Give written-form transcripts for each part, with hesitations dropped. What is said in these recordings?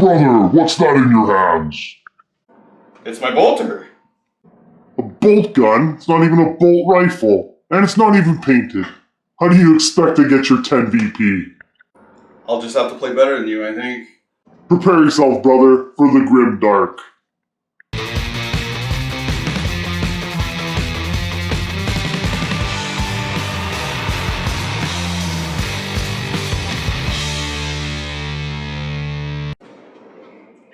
Brother, what's that in your hands? It's my bolter. A bolt gun? It's not even a bolt rifle. And it's not even painted. How do you expect to get your 10 VP? I'll just have to play better than you, I think. Prepare yourself, brother, for the grim dark.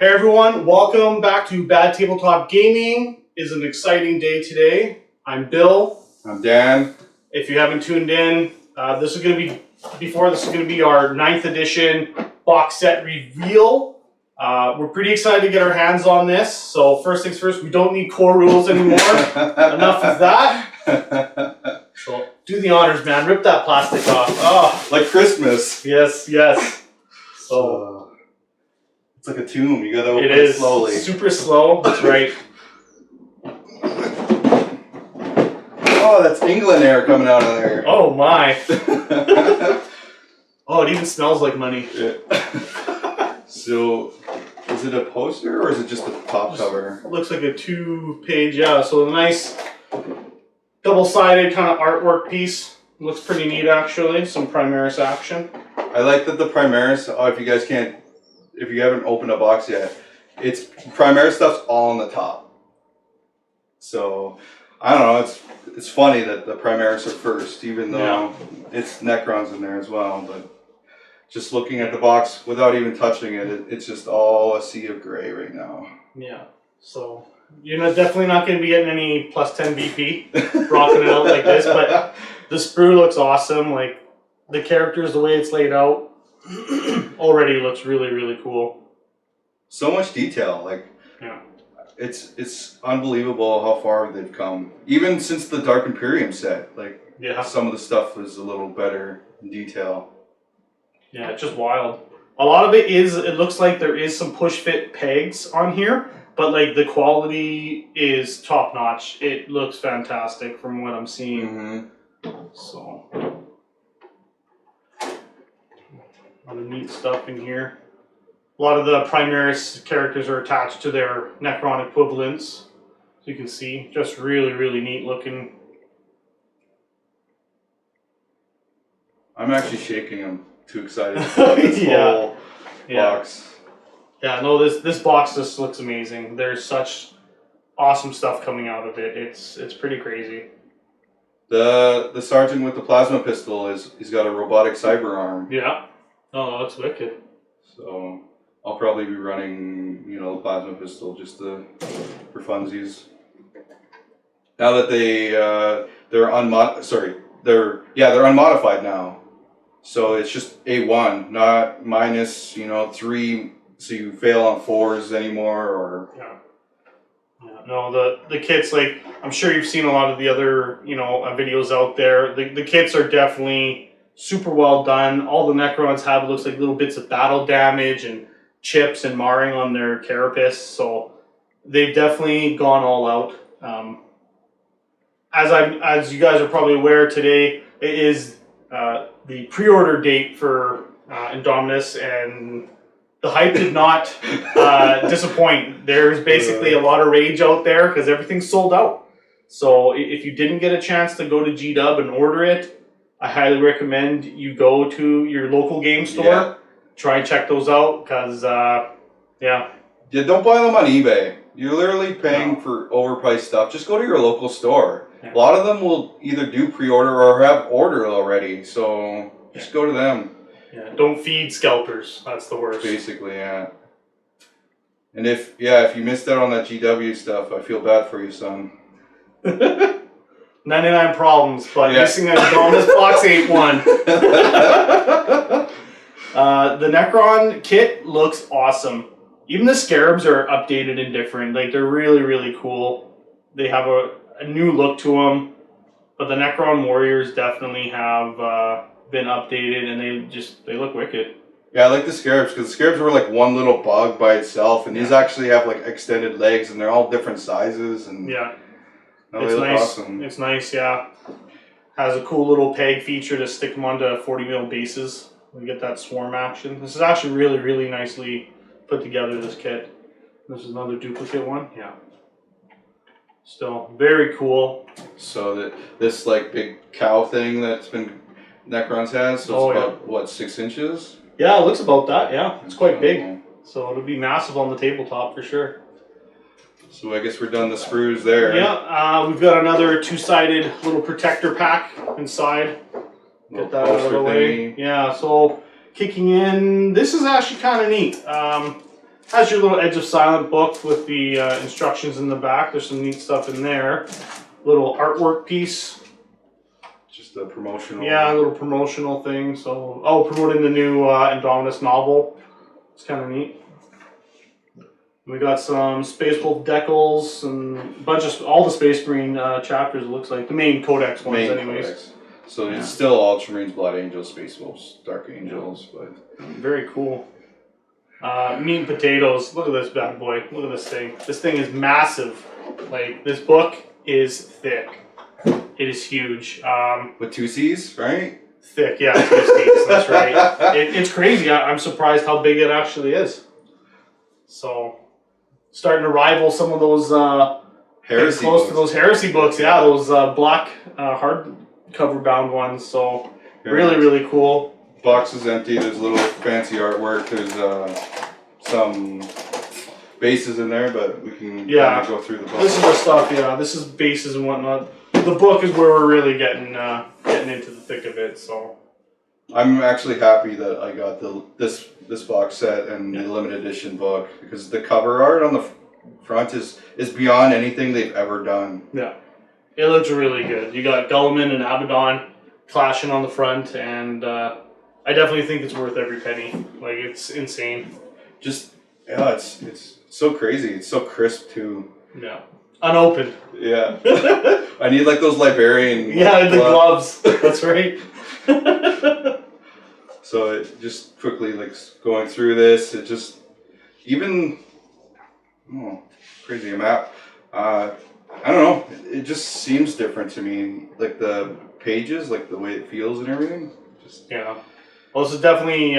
Hey everyone, welcome back to Bad Tabletop Gaming. It's an exciting day today. I'm Bill. I'm Dan. If you haven't tuned in, this is going to be our 9th edition box set reveal. We're pretty excited to get our hands on this. So first things first, we don't need core rules anymore. Enough of that. So do the honors, man. Rip that plastic off. Oh, Like Christmas. yes. So It's like a tomb. You gotta open it it is slowly. super slow. That's right. Oh, that's England air coming out of there. Oh my. Oh, it even smells like money. Yeah. So, is it a poster or is it just the top cover? It looks like a 2-page, yeah. So a nice double-sided kind of artwork piece. Looks pretty neat actually. Some Primaris action. I like that the Primaris, if you haven't opened a box yet, it's Primaris stuff's all on the top. So, I don't know, it's funny that the Primaris are first, even though it's Necrons in there as well, but just looking at the box without even touching it, it's just all a sea of gray right now. Yeah. So you're definitely not going to be getting any plus 10 BP rocking it out like this, but the sprue looks awesome. Like the characters, the way it's laid out, already looks really, really cool. So much detail, like it's unbelievable how far they've come. Even since the Dark Imperium set, like some of the stuff was a little better in detail. Yeah, it's just wild. A lot of it looks like there is some push fit pegs on here, but like the quality is top notch. It looks fantastic from what I'm seeing. So, a lot of neat stuff in here. A lot of the Primaris characters are attached to their Necron equivalents. So you can see, just really, really neat looking. I'm actually shaking. I'm too excited for this whole box. Yeah, no, this box just looks amazing. There's such awesome stuff coming out of it. It's pretty crazy. The sergeant with the plasma pistol he's got a robotic cyber arm. Yeah. Oh, that's wicked. So I'll probably be running, the plasma pistol just for funsies. Now that they're unmodified now. So it's just A1, not minus, 3, so you fail on 4s anymore, or... Yeah, no, the kits, like, I'm sure you've seen a lot of the other, videos out there. The kits are definitely super well done. All the Necrons have, it looks like little bits of battle damage and chips and marring on their carapace, so they've definitely gone all out. As you guys are probably aware, today it is the pre-order date for Indomitus, and the hype did not disappoint. There's basically a lot of rage out there because everything's sold out. So if you didn't get a chance to go to G-Dub and order it, I highly recommend you go to your local game store. Try and check those out because, don't buy them on eBay. You're literally paying for overpriced stuff. Just go to your local store. A lot of them will either do pre-order or have ordered already, so just go to them. Yeah, don't feed scalpers. That's the worst. Basically, yeah. And if you missed out on that GW stuff, I feel bad for you, son. 99 problems, but missing an Indomitus box ain't one. The Necron kit looks awesome. Even the scarabs are updated and different. Like, they're really, really cool. They have a new look to them. But the Necron warriors definitely have been updated, and they look wicked. Yeah, I like the scarabs, because the scarabs were like one little bug by itself, and these actually have like extended legs, and they're all different sizes. And it's nice. Awesome. It's nice, yeah. Has a cool little peg feature to stick them onto 40 mil bases. We get that swarm action. This is actually really, really nicely put together this kit. This is another duplicate one. Yeah. Still very cool. So that this like big cow thing that's been Necrons has, so it's about what, 6 inches? Yeah, it looks about that. Yeah, it's quite big. So it'll be massive on the tabletop for sure. So I guess we're done the sprues there. Yeah, we've got another 2-sided little protector pack inside. Get that out of the way. Yeah, so kicking in, this is actually kind of neat. Has your little Edge of Silent book with the instructions in the back. There's some neat stuff in there. Little artwork piece. Just a promotional. Yeah, a little promotional thing. So, promoting the new Indomitus novel. It's kind of neat. We got some Space Wolf decals and a bunch of all the Space Marine chapters. It looks like the main Codex ones, anyways. Codex. So it's still Ultramarines, Blood Angels, Space Wolves, Dark Angels, but very cool. Meat and potatoes. Look at this bad boy. Look at this thing. This thing is massive. Like, this book is thick. It is huge. With 2 C's, right? Thick, yeah, 2 C's. That's right. It's crazy. I'm surprised how big it actually is. So, starting to rival some of those heresy close books. to those heresy books. Yeah, those black hardcover bound ones. So, really cool. Box is empty. There's a little fancy artwork. There's some bases in there, but we can kind of go through the book. This is the stuff. Yeah, this is bases and whatnot. The book is where we're really getting into the thick of it. So I'm actually happy that I got this box set and the limited edition book, because the cover art on the front is beyond anything they've ever done. Yeah, it looks really good. You got Guilliman and Abaddon clashing on the front, and I definitely think it's worth every penny. Like, it's insane. Just it's so crazy. It's so crisp too. Yeah, unopened. Yeah, I need like those librarian. Yeah, the gloves. That's right. So it just quickly, like, going through this, it just crazy map. I don't know. It just seems different to me. Like the pages, like the way it feels and everything. Well, this is definitely.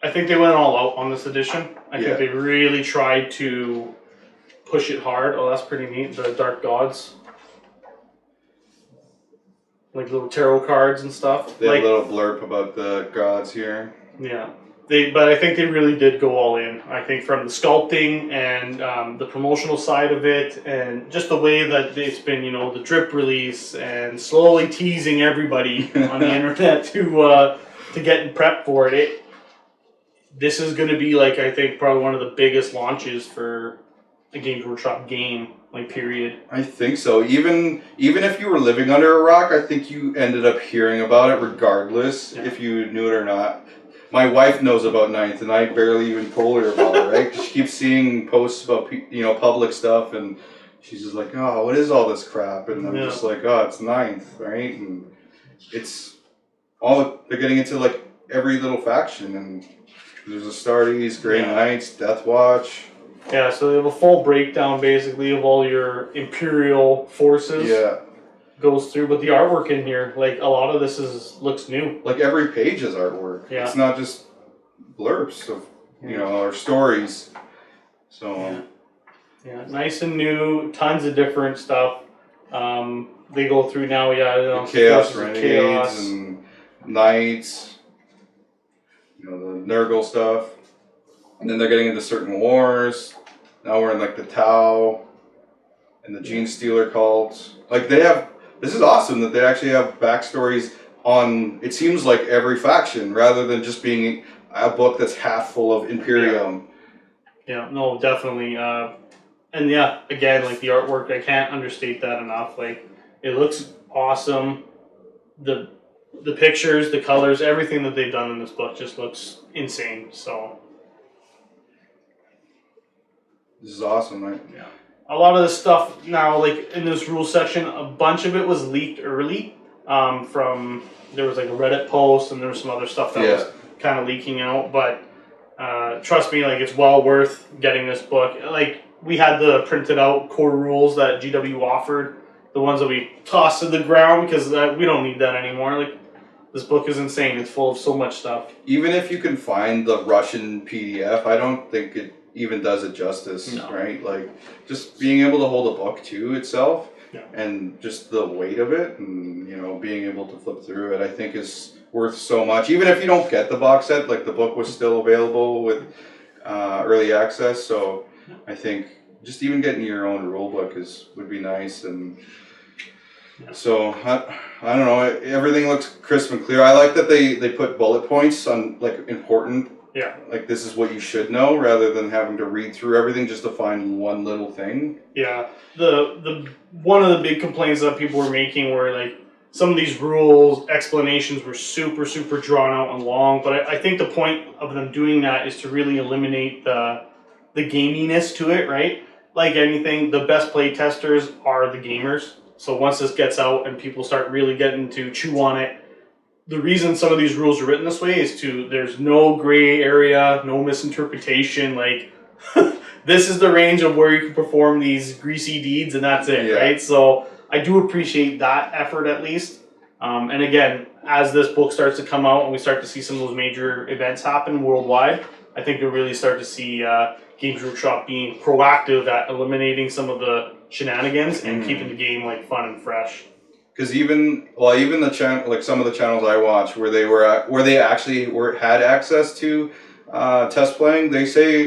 I think they went all out on this edition. I think they really tried to push it hard. Oh, that's pretty neat. The Dark Gods. Like little tarot cards and stuff. They have a little blurb about the gods here. Yeah. But I think they really did go all in. I think from the sculpting and the promotional side of it, and just the way that it's been, the drip release and slowly teasing everybody on the internet to get prepped for it. This is going to be, like, I think probably one of the biggest launches for a Games Workshop game, like, period. I think so. Even if you were living under a rock, I think you ended up hearing about it regardless if you knew it or not. My wife knows about Ninth, and I barely even told her about it, right? 'Cause she keeps seeing posts about public stuff, and she's just like, "Oh, what is all this crap?" And I'm just like, "Oh, it's Ninth, right?" And it's they're getting into, like, every little faction, and there's Astartes, Grey Knights, Death Watch. Yeah, so they have a full breakdown basically of all your Imperial forces. Yeah. Goes through, but the artwork in here, like, a lot of this looks new. Like, every page is artwork. Yeah. It's not just blurbs of or stories. So Nice and new, tons of different stuff. They go through now, Chaos Renegades and Knights, the Nurgle stuff. And then they're getting into certain wars. Now we're in, like, the Tau and the Gene Stealer cult. Like, this is awesome that they actually have backstories on, it seems like, every faction, rather than just being a book that's half full of Imperium. Yeah, no, definitely. And again, like, the artwork, I can't understate that enough. Like, it looks awesome. The pictures, the colors, everything that they've done in this book just looks insane. So this is awesome, right? Yeah. A lot of the stuff now, like, in this rules section, a bunch of it was leaked early. There was, like, a Reddit post, and there was some other stuff that was kind of leaking out. But trust me, like, it's well worth getting this book. Like, we had the printed out core rules that GW offered, the ones that we tossed to the ground because we don't need that anymore. Like, This book is insane. It's full of so much stuff. Even if you can find the Russian PDF, I don't think it even does it justice, No. right? Like, just being able to hold a book to itself, Yeah. and just the weight of it, and being able to flip through it, I think is worth so much. Even if you don't get the box set, like the book was still available with early access, so I think just even getting your own rule book would be nice. And so I don't know, everything looks crisp and clear. I like that they put bullet points on like important. Yeah. Like, this is what you should know, rather than having to read through everything just to find one little thing. Yeah. The one of the big complaints that people were making were like some of these rules explanations were super, super drawn out and long. But I think the point of them doing that is to really eliminate the gaminess to it, right? Like anything, the best play testers are the gamers. So once this gets out and people start really getting to chew on it, the reason some of these rules are written this way is there's no gray area, no misinterpretation. Like, this is the range of where you can perform these greasy deeds, and that's it, right? So I do appreciate that effort at least. And again, as this book starts to come out and we start to see some of those major events happen worldwide, I think you'll really start to see Games Workshop being proactive at eliminating some of the shenanigans and keeping the game like fun and fresh. Because even the channel, like some of the channels I watch, where they actually had access to test playing, they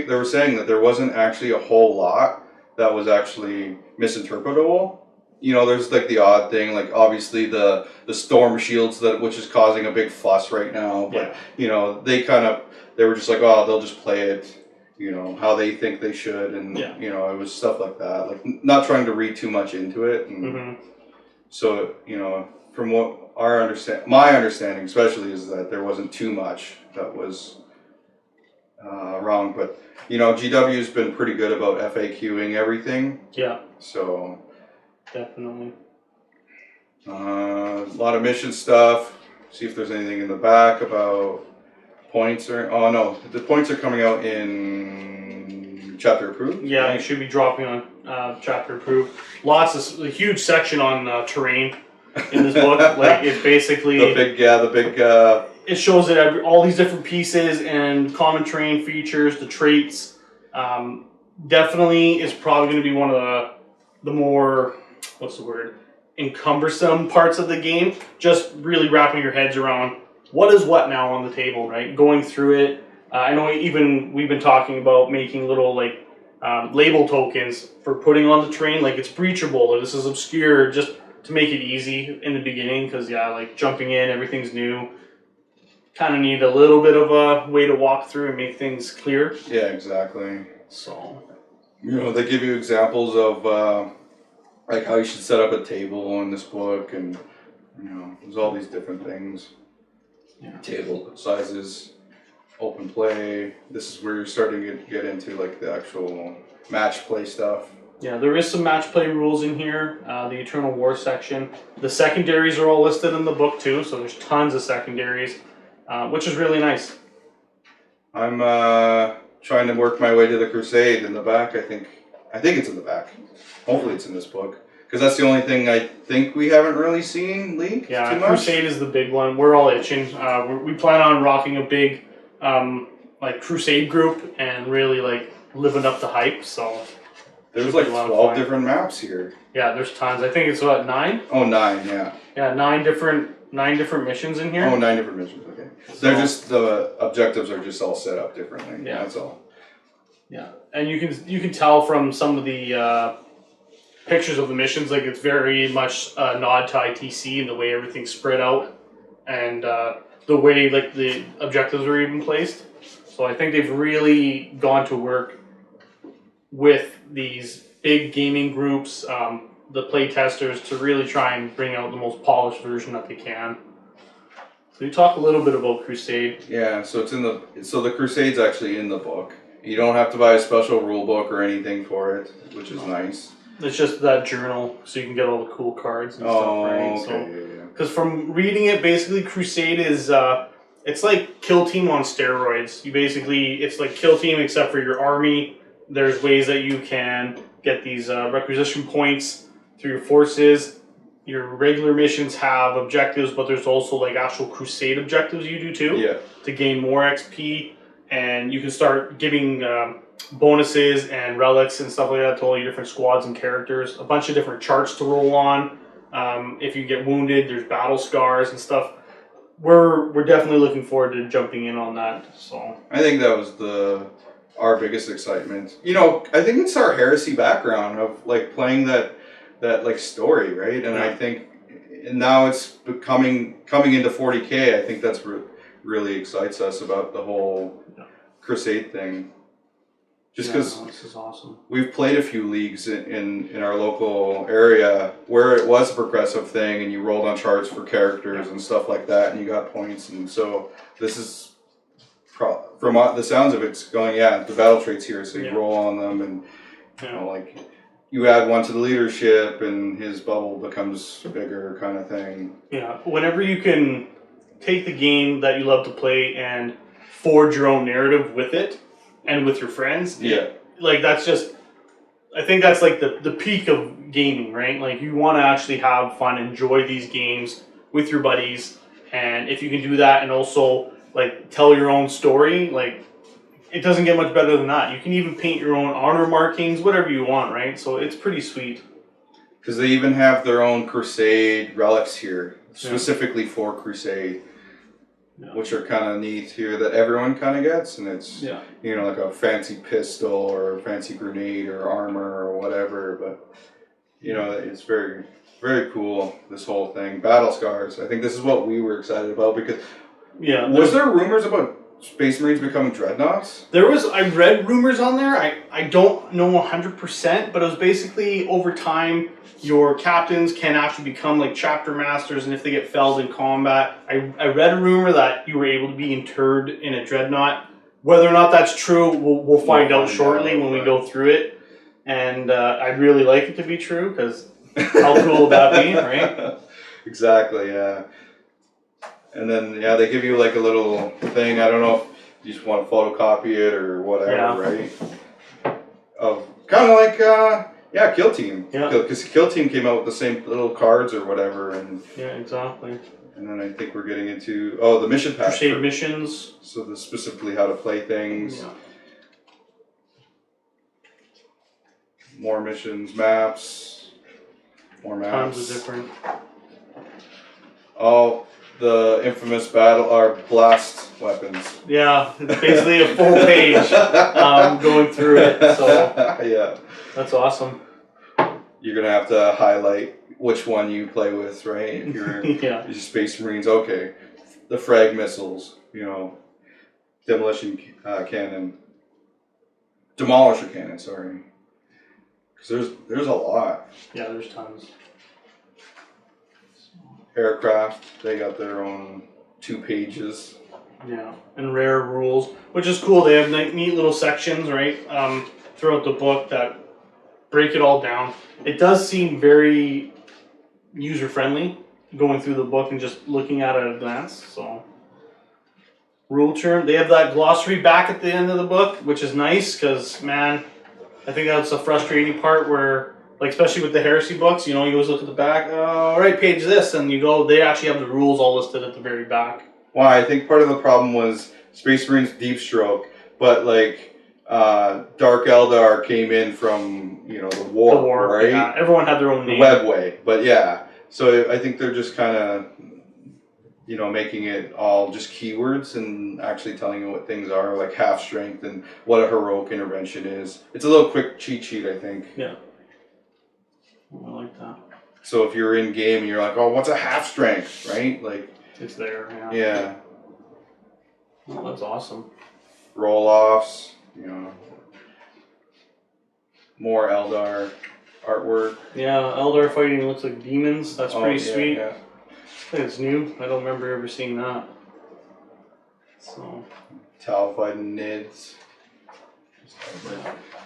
were saying that there wasn't actually a whole lot that was actually misinterpretable. There's like the odd thing, like obviously the storm shields which is causing a big fuss right now. But they were just like, oh, they'll just play it, how they think they should, and it was stuff like that, like not trying to read too much into it. And so, from what my understanding especially is that there wasn't too much that was wrong. But, GW's been pretty good about FAQing everything. Yeah. So. Definitely. A lot of mission stuff. See if there's anything in the back about points oh no, the points are coming out in chapter approved. Yeah, it should be dropping on chapter approved. A huge section on terrain in this book. Like, it's basically the big. It shows that all these different pieces and common terrain features, the traits. Definitely is probably going to be one of the more, encumbersome parts of the game. Just really wrapping your heads around what is what now on the table, right? Going through it. I know even we've been talking about making little label tokens for putting on the terrain. Like, it's breachable or this is obscure, just to make it easy in the beginning. Because jumping in, everything's new. Kind of need a little bit of a way to walk through and make things clear. Yeah, exactly. So, they give you examples of how you should set up a table in this book, and there's all these different things. Yeah. Table sizes, open play. This is where you're starting to get into like the actual match play stuff. Yeah, there is some match play rules in here. The Eternal War section. The secondaries are all listed in the book too, so there's tons of secondaries, which is really nice. I'm trying to work my way to the Crusade in the back. I think it's in the back. Hopefully it's in this book, because that's the only thing I think we haven't really seen leaked too much. Crusade is the big one. We're all itching. We plan on rocking a big Crusade group and really living up the hype. So there's 12 different maps here. Yeah, there's tons. I think it's 9? Oh, 9, yeah. Yeah, 9 different missions in here. Oh, 9 different missions. Okay. So they're just the objectives are just all set up differently. Yeah, that's all. Yeah, and you can tell from some of the pictures of the missions, like it's very much a nod to ITC and the way everything's spread out, and the way the objectives are even placed. So I think they've really gone to work with these big gaming groups, the play testers, to really try and bring out the most polished version that they can. So you talk a little bit about Crusade. Yeah, so the Crusade's actually in the book. You don't have to buy a special rule book or anything for it, which is nice. It's just that journal, so you can get all the cool cards and stuff, right? Okay, Because from reading it, basically Crusade is it's like Kill Team on steroids. It's like Kill Team except for your army. There's ways that you can get these requisition points through your forces. your regular missions have objectives, but there's also like actual crusade objectives you do too. Yeah. To gain more XP, and you can start giving bonuses and relics and stuff like that to all your different squads and characters. A bunch of different charts to roll on. If you get wounded, there's battle scars and stuff. We're definitely looking forward to jumping in on that. So I think that was our biggest excitement. You know, I think it's our heresy background of like playing that like story, right? And I think now it's coming into 40K. I think that's really excites us about the whole crusade thing. Just because this is awesome. We've played a few leagues in our local area where it was a progressive thing, and you rolled on charts for characters and stuff like that, and you got points. And so this is, from the sounds of it, it's going, the battle traits here, so you roll on them, and you know, like you add one to the leadership, and his bubble becomes bigger, kind of thing. Yeah, whenever you can take the game that you love to play and forge your own narrative with it. And with your friends, like that's just, I think that's like the peak of gaming, right? Like you want to actually have fun, enjoy these games with your buddies, and if you can do that and also like tell your own story, like it doesn't get much better than that. You can even paint your own honor markings, whatever you want, right? So it's pretty sweet. Because they even have their own crusade relics here, specifically for crusade. Which are kind of neat here that everyone kind of gets, and it's you know, like a fancy pistol or a fancy grenade or armor or whatever, but you know, it's very, very cool, this whole thing. Battle scars, I think this is what we were excited about, because was there rumors about Space Marines becoming dreadnoughts? I read rumors on there. I don't know 100%, but it was basically over time your captains can actually become like chapter masters, and if they get felled in combat, I read a rumor that you were able to be interred in a dreadnought. Whether or not that's true, we'll find out shortly when we go through it. And I'd really like it to be true, because how cool would that be, right? Exactly, yeah. And then, they give you like a little thing. I don't know if you just want to photocopy it or whatever, right? Of kind of like, Kill Team. Yeah. Because Kill Team came out with the same little cards or whatever. And exactly. And then I think we're getting into, the mission pack. Crusade missions. So this specifically how to play things. Yeah. More missions, maps. More maps. Tons of different. Oh, the infamous blast weapons. Yeah, it's basically a full page going through it. So that's awesome. You're gonna have to highlight which one you play with, right? If you're Space Marines, okay. The frag missiles, demolition cannon, demolisher cannon. Sorry, because there's a lot. Yeah, there's tons. Aircraft, they got their own 2 pages. Yeah, and rare rules, which is cool. They have neat little sections, right, throughout the book that break it all down. It does seem very user-friendly going through the book and just looking at it at a glance. So, rule term. They have that glossary back at the end of the book, which is nice because, man, I think that's a frustrating part where, like, especially with the heresy books, you always look at the back, all right, page this, and you go, they actually have the rules all listed at the very back. Well, I think part of the problem was Space Marines Deep Stroke, but, like, Dark Eldar came in from, the war, right? Yeah, everyone had their own name. The Webway, but so I think they're just kind of, making it all just keywords and actually telling you what things are, like half strength and what a heroic intervention is. It's a little quick cheat sheet, I think. Yeah. I like that. So if you're in game and you're like, oh, what's a half strength, right? Like, it's there, yeah. Well, that's awesome. Roll-offs, more Eldar artwork. Yeah, Eldar fighting looks like demons. That's pretty sweet. Yeah. I think it's new. I don't remember ever seeing that. So. Tal fighting Nids.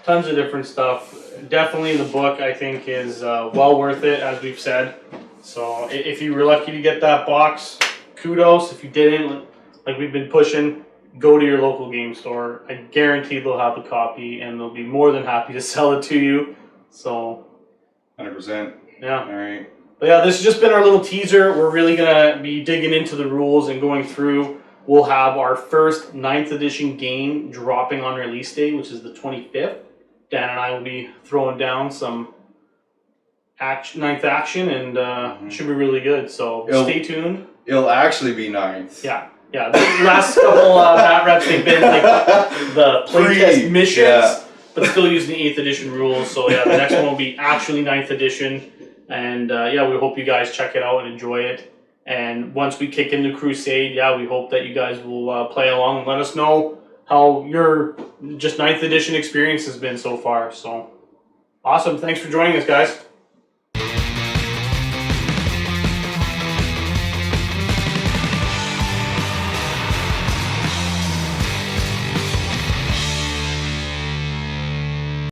Tons of different stuff. Definitely the book, I think, is well worth it, as we've said. So if you were lucky to get that box, kudos. If you didn't, like we've been pushing, go to your local game store. I guarantee they'll have a copy, and they'll be more than happy to sell it to you. So. 100%. Yeah. All right. But yeah, this has just been our little teaser. We're really going to be digging into the rules and going through. We'll have our first 9th edition game dropping on release day, which is the 25th. Dan and I will be throwing down some 9th action, and should be really good. So stay tuned. It'll actually be 9th. Yeah. The last couple bat reps, they've been like the playtest missions, but still using the 8th edition rules. So yeah, the next one will be actually 9th edition. And we hope you guys check it out and enjoy it. And once we kick into Crusade, we hope that you guys will play along and let us know how your just 9th edition experience has been so far. So awesome. Thanks for joining us, guys.